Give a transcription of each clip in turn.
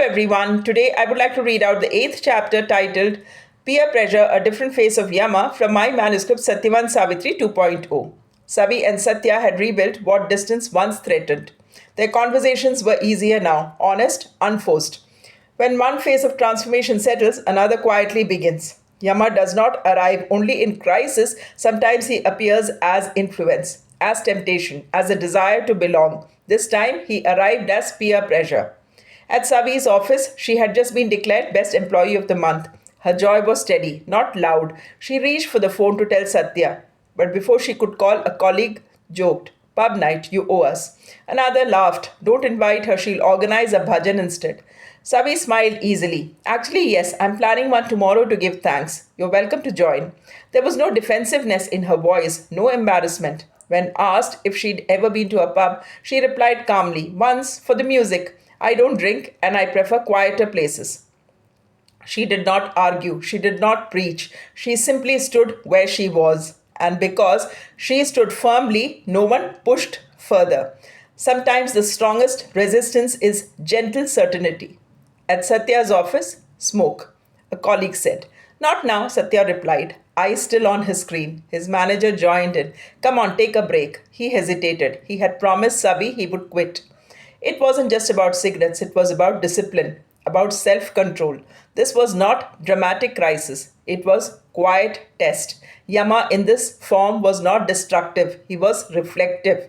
everyone. Today I would like to read out the 8th chapter titled Peer Pressure, A Different Face of Yama from my manuscript Satyavan Savitri 2.0. Savi and Satya had rebuilt what distance once threatened. Their conversations were easier now, honest, unforced. When one phase of transformation settles, another quietly begins. Yama does not arrive only in crisis, sometimes he appears as influence, as temptation, as a desire to belong. This time he arrived as peer pressure. At Savi's office, she had just been declared Best Employee of the Month. Her joy was steady, not loud. She reached for the phone to tell Satya. But before she could call, a colleague joked, "Pub night, you owe us." Another laughed, "Don't invite her, she'll organize a bhajan instead." Savi smiled easily. "Actually, yes, I'm planning one tomorrow to give thanks. You're welcome to join." There was no defensiveness in her voice, no embarrassment. When asked if she'd ever been to a pub, she replied calmly, "Once, for the music. I don't drink and I prefer quieter places." She did not argue. She did not preach. She simply stood where she was. And because she stood firmly, no one pushed further. Sometimes the strongest resistance is gentle certainty. At Satya's office, "Smoke," a colleague said. "Not now," Satya replied, eyes still on his screen. His manager joined in. "Come on, take a break." He hesitated. He had promised Savi he would quit. It wasn't just about cigarettes, it was about discipline, about self control. This was not dramatic crisis, it was quiet test. Yama in this form was not destructive, he was reflective.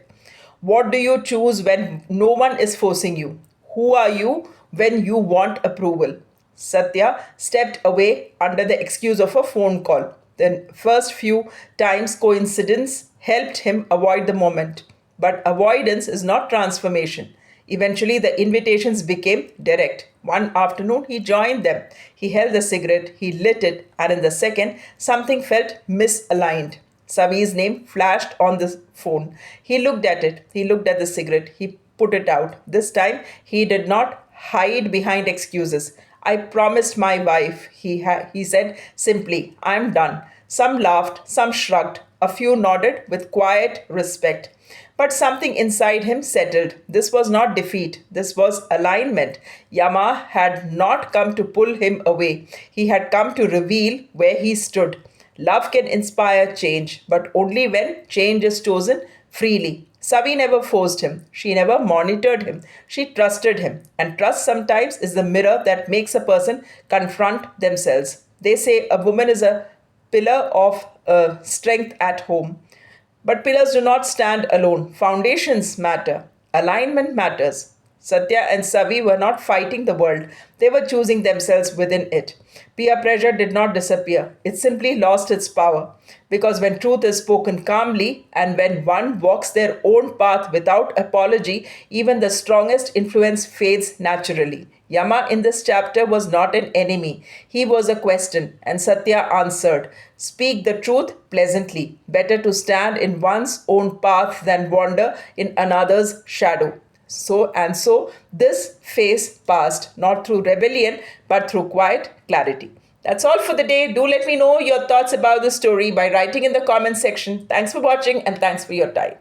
What do you choose when no one is forcing you? Who are you when you want approval? Satya stepped away under the excuse of a phone call. The first few times coincidence helped him avoid the moment. But avoidance is not transformation. Eventually, the invitations became direct. One afternoon, he joined them. He held the cigarette, he lit it, and in the second, something felt misaligned. Savi's name flashed on the phone. He looked at it, he looked at the cigarette, he put it out. This time, he did not hide behind excuses. "I promised my wife," he said simply, "I'm done." Some laughed, some shrugged, a few nodded with quiet respect. But something inside him settled. This was not defeat, this was alignment. Yama had not come to pull him away, he had come to reveal where he stood. Love can inspire change, but only when change is chosen freely. Savi never forced him, she never monitored him, she trusted him. And trust sometimes is the mirror that makes a person confront themselves. They say a woman is a pillar of strength at home. But pillars do not stand alone. Foundations matter. Alignment matters. Satya and Savi were not fighting the world. They were choosing themselves within it. Peer pressure did not disappear. It simply lost its power. Because when truth is spoken calmly and when one walks their own path without apology, even the strongest influence fades naturally. Yama in this chapter was not an enemy. He was a question, and Satya answered, "Speak the truth pleasantly. Better to stand in one's own path than wander in another's shadow." So, this phase passed, not through rebellion, but through quiet clarity. That's all for the day. Do let me know your thoughts about the story by writing in the comment section. Thanks for watching and thanks for your time.